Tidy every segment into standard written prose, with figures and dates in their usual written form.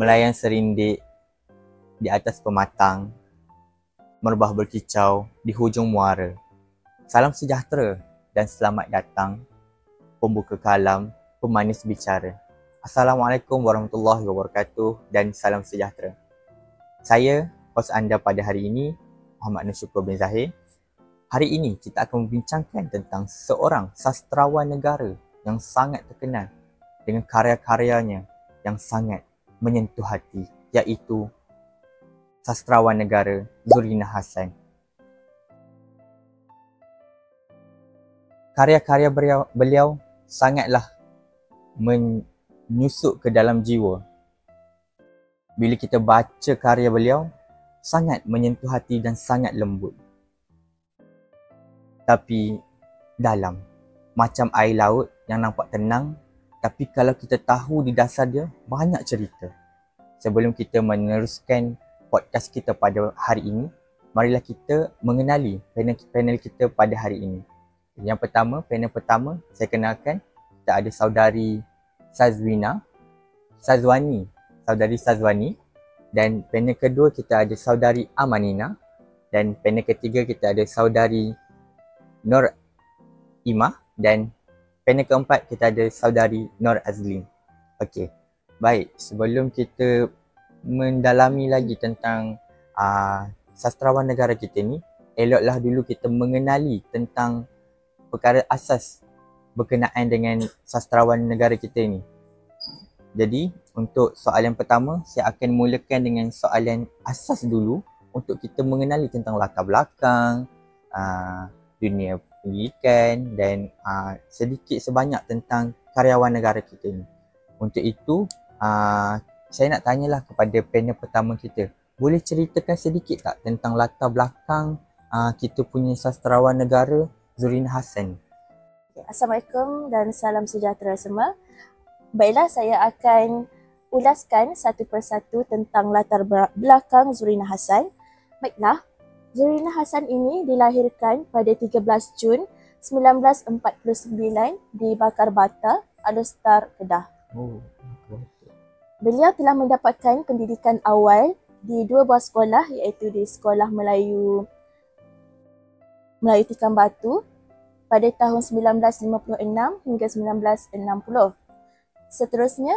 melayang serindik di atas pematang, merbah berkicau di hujung muara. Salam sejahtera dan selamat datang, pembuka kalam, pemanis bicara. Assalamualaikum warahmatullahi wabarakatuh dan salam sejahtera. Saya, hos anda pada hari ini, Muhammad Nur Syukur bin Zahir. Hari ini kita akan membincangkan tentang seorang sastrawan negara yang sangat terkenal dengan karya-karyanya yang sangat menyentuh hati, iaitu sastrawan negara Zurina Hassan. Karya-karya beliau sangatlah menyusuk ke dalam jiwa. Bila kita baca karya beliau, sangat menyentuh hati dan sangat lembut. Tapi dalam, macam air laut yang nampak tenang, tapi kalau kita tahu di dasar dia, banyak cerita. Sebelum kita meneruskan podcast kita pada hari ini, marilah kita mengenali panel kita pada hari ini. Yang pertama, panel pertama, saya kenalkan, kita ada saudari Sazwani, dan panel kedua kita ada saudari Amanina, dan panel ketiga kita ada saudari Nur Imah, dan panel keempat kita ada saudari Nur Azlin. Okey, baik, sebelum kita mendalami lagi tentang sastrawan negara kita ni, eloklah dulu kita mengenali tentang perkara asas berkenaan dengan sastrawan negara kita ni. Jadi, untuk soalan pertama, saya akan mulakan dengan soalan asas dulu untuk kita mengenali tentang latar belakang, dunia pendidikan dan sedikit sebanyak tentang karyawan negara kita ni. Untuk itu, saya nak tanyalah kepada panel pertama kita. Boleh ceritakan sedikit tak tentang latar belakang kita punya sastrawan negara Zurina Hassan? Assalamualaikum dan salam sejahtera semua. Baiklah, saya akan ulaskan satu persatu tentang latar belakang Zurina Hassan. Baiklah, Zurina Hassan ini dilahirkan pada 13 Jun 1949 di Bakar Bata, Alostar, Kedah. Beliau telah mendapatkan pendidikan awal di dua buah sekolah, iaitu di Sekolah Melayu Tikam Batu pada tahun 1956 hingga 1960. Seterusnya,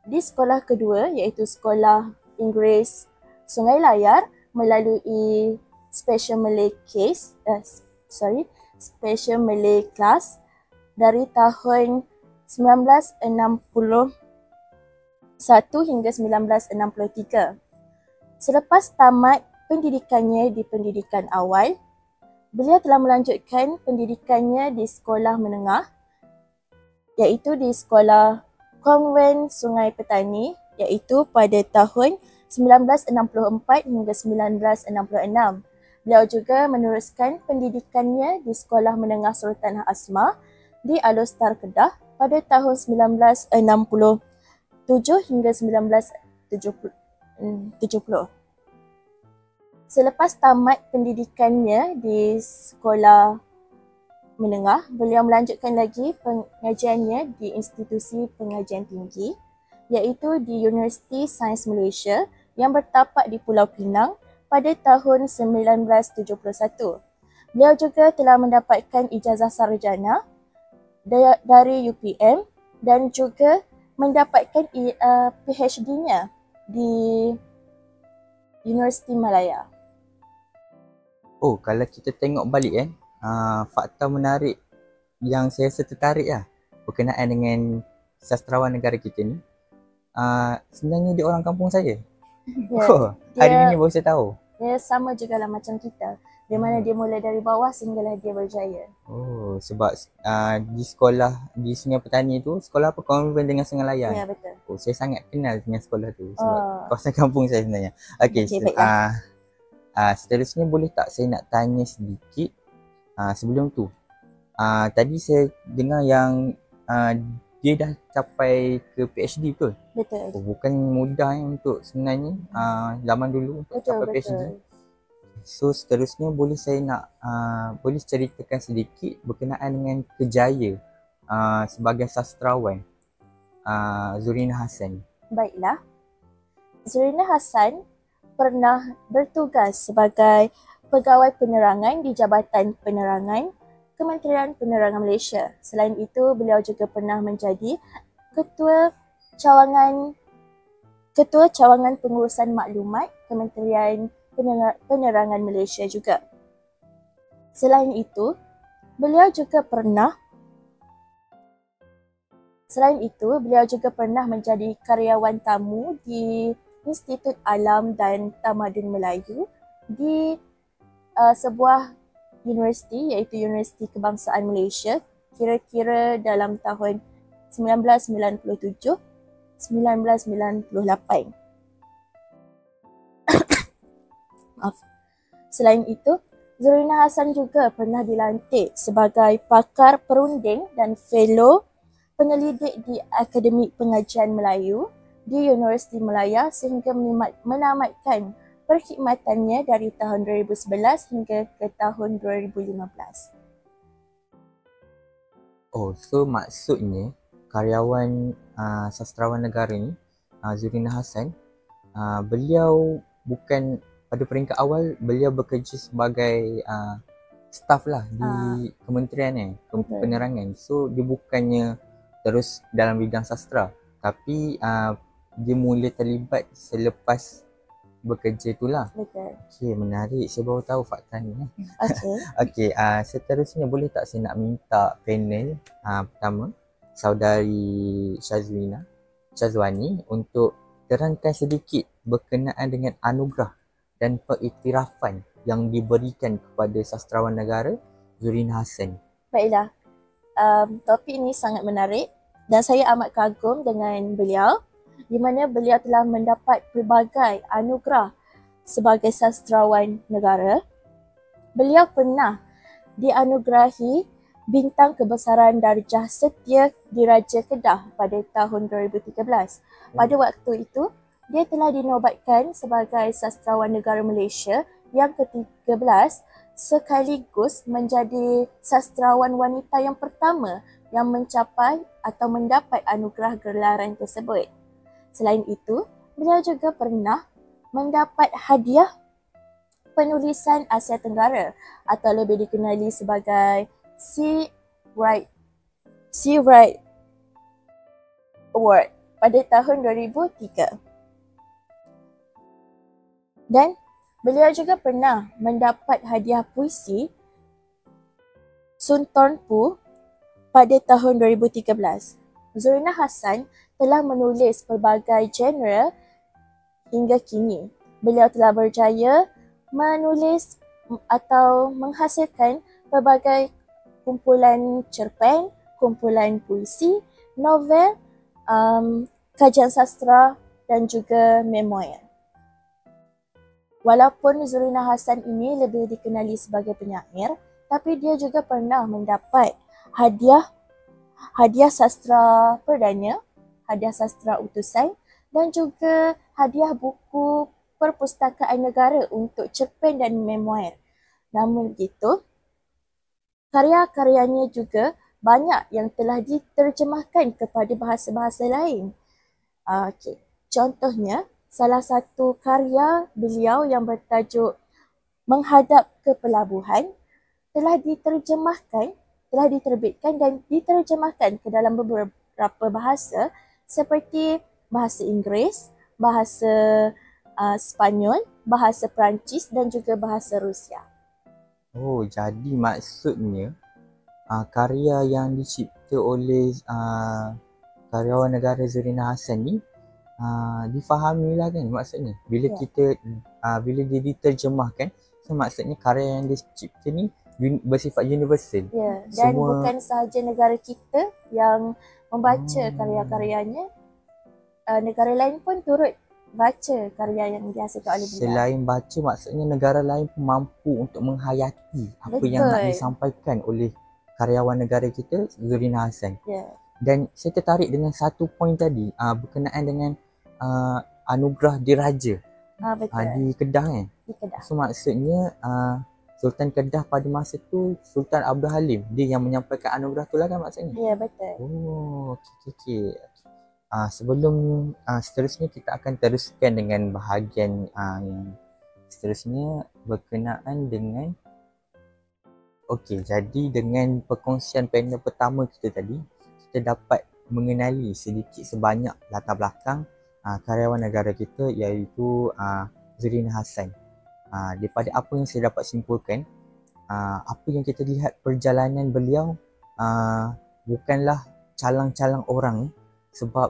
di sekolah kedua iaitu Sekolah Inggeris Sungai Layar melalui Special Malay Class dari tahun 1961 hingga 1963. Selepas tamat pendidikannya di pendidikan awal, beliau telah melanjutkan pendidikannya di sekolah menengah iaitu di Sekolah Konvent Sungai Petani iaitu pada tahun 1964 hingga 1966. Beliau juga meneruskan pendidikannya di Sekolah Menengah Sultan Asma di Alostar, Kedah pada tahun 1967 hingga 1970. Selepas tamat pendidikannya di sekolah menengah, beliau melanjutkan lagi pengajiannya di institusi pengajian tinggi iaitu di Universiti Sains Malaysia yang bertapak di Pulau Pinang pada tahun 1971. Beliau juga telah mendapatkan ijazah sarjana dari UPM dan juga mendapatkan PhD-nya di Universiti Malaya. Oh, kalau kita tengok balik fakta menarik yang saya rasa tertarik berkenaan dengan sastrawan negara kita ni, sebenarnya dia orang kampung saya. Hari ini baru saya tahu. Dia sama jugalah macam kita. Di mana dia mula dari bawah sehinggalah dia berjaya. Oh, sebab di sekolah di Sungai Petani tu, sekolah apa? Konven dengan Sungai Layar. Ya, betul. Oh, saya sangat kenal dengan sekolah tu sebab kawasan kampung saya sebenarnya. Okey, seterusnya boleh tak saya nak tanya sedikit sebelum tu. Tadi saya dengar yang dia dah capai ke PhD betul? Betul. Oh, bukan mudah untuk sebenarnya zaman dulu untuk capai PhD. So seterusnya boleh saya nak boleh ceritakan sedikit berkenaan dengan kejaya sebagai sastrawan Zurina Hassan. Baiklah. Zurina Hassan pernah bertugas sebagai pegawai penerangan di Jabatan Penerangan Kementerian Penerangan Malaysia. Selain itu, beliau juga pernah menjadi Ketua Cawangan Pengurusan Maklumat Kementerian Penerangan Malaysia juga. Selain itu, beliau juga pernah menjadi karyawan tamu di Institut Alam dan Tamadun Melayu di sebuah universiti iaitu Universiti Kebangsaan Malaysia kira-kira dalam tahun 1997 1998. Maaf. Selain itu, Zurina Hassan juga pernah dilantik sebagai pakar perunding dan fellow penyelidik di Akademik Pengajian Melayu di Universiti Malaya sehingga menamatkan perkhidmatannya dari tahun 2011 hingga ke tahun 2015. Oh, so maksudnya karyawan sastrawan negara ni, Zurina Hassan, beliau bukan pada peringkat awal beliau bekerja sebagai staff lah di kementerian penerangan. So dia bukannya terus dalam bidang sastra, tapi dia mula terlibat selepas bekerja itulah. Betul. Okey, menarik. Saya baru tahu fakta ni. Okey. Okey, seterusnya boleh tak saya nak minta panel pertama saudari Syazwani untuk terangkan sedikit berkenaan dengan anugerah dan pengiktirafan yang diberikan kepada sastrawan negara Zurina Hassan. Baiklah, topik ini sangat menarik dan saya amat kagum dengan beliau di mana beliau telah mendapat pelbagai anugerah sebagai sastrawan negara. Beliau pernah dianugerahi Bintang Kebesaran Darjah Setia Diraja Kedah pada tahun 2013. Pada waktu itu, dia telah dinobatkan sebagai sastrawan negara Malaysia yang ke-13 sekaligus menjadi sastrawan wanita yang pertama yang mencapai atau mendapat anugerah gelaran tersebut. Selain itu, beliau juga pernah mendapat hadiah penulisan Asia Tenggara atau lebih dikenali sebagai C. Wright Award pada tahun 2003. Dan beliau juga pernah mendapat hadiah puisi Sun Thornpu pada tahun 2013. Zurina Hassan telah menulis pelbagai genre hingga kini. Beliau telah berjaya menulis atau menghasilkan pelbagai kumpulan cerpen, kumpulan puisi, novel, kajian sastra dan juga memoir. Walaupun Zurina Hassan ini lebih dikenali sebagai penyair, tapi dia juga pernah mendapat hadiah sastra perdana, hadiah sastra utusan dan juga hadiah buku Perpustakaan Negara untuk cerpen dan memoir. Namun begitu, karya-karyanya juga banyak yang telah diterjemahkan kepada bahasa-bahasa lain. Contohnya, salah satu karya beliau yang bertajuk Menghadap ke Pelabuhan telah diterbitkan dan diterjemahkan ke dalam beberapa bahasa seperti bahasa Inggeris, bahasa Sepanyol, bahasa Perancis dan juga bahasa Rusia. Oh, jadi maksudnya karya yang dicipta oleh karyawan negara Zurina Hassan ni difahami lah kan maksudnya. Bila bila dia diterjemahkan, so maksudnya karya yang dicipta ni bersifat universal. Ya, dan bukan sahaja negara kita yang membaca karya-karyanya, negara lain pun turut baca karya yang dihasilkan oleh beliau. Selain baca, maksudnya negara lain pun mampu untuk menghayati apa yang nak disampaikan oleh karyawan negara kita, Zurina Hassan. Dan saya tertarik dengan satu poin tadi berkenaan dengan anugerah diraja di Kedah kan. Di Kedah. So maksudnya Sultan Kedah pada masa tu Sultan Abdul Halim, dia yang menyampaikan anugerah tu lah kan maksudnya? Ya, betul. Oh, okey. Sebelum seterusnya kita akan teruskan dengan bahagian yang seterusnya berkenaan dengan jadi dengan perkongsian panel pertama kita tadi, kita dapat mengenali sedikit sebanyak latar belakang karyawan negara kita, iaitu Zurina Hassan. Daripada apa yang saya dapat simpulkan, apa yang kita lihat perjalanan beliau bukanlah calang-calang orang, sebab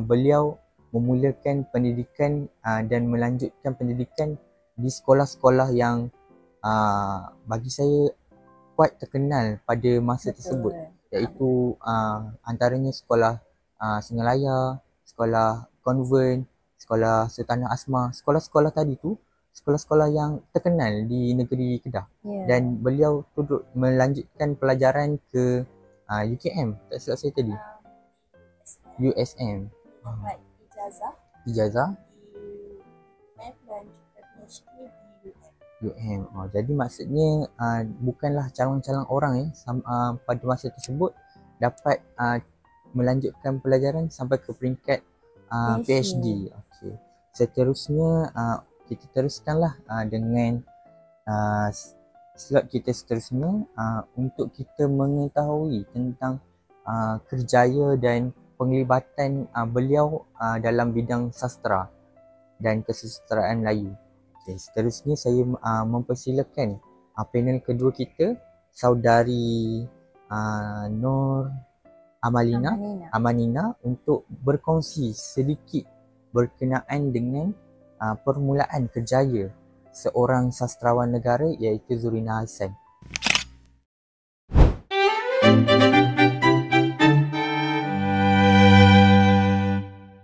beliau memulakan pendidikan dan melanjutkan pendidikan di sekolah-sekolah yang bagi saya kuat terkenal pada masa tersebut, iaitu antaranya sekolah Singalaya, sekolah konvent, sekolah Sultanah Asma. Sekolah-sekolah tadi tu sekolah-sekolah yang terkenal di negeri Kedah. Dan beliau turut melanjutkan pelajaran ke UKM, tak silap saya tadi, USM, dapat ijazah di UM dan juga PhD di UM. Jadi maksudnya bukanlah calang-calang orang pada masa tersebut dapat melanjutkan pelajaran sampai ke peringkat PhD. Okey. Seterusnya kita teruskanlah dengan slot kita seterusnya untuk kita mengetahui tentang kerjaya dan penglibatan beliau dalam bidang sastra dan kesusastraan Melayu. Okay, seterusnya saya mempersilakan panel kedua kita, Saudari Nur Amanina untuk berkongsi sedikit berkenaan dengan permulaan kerjaya seorang sastrawan negara, iaitu Zurina Hassan.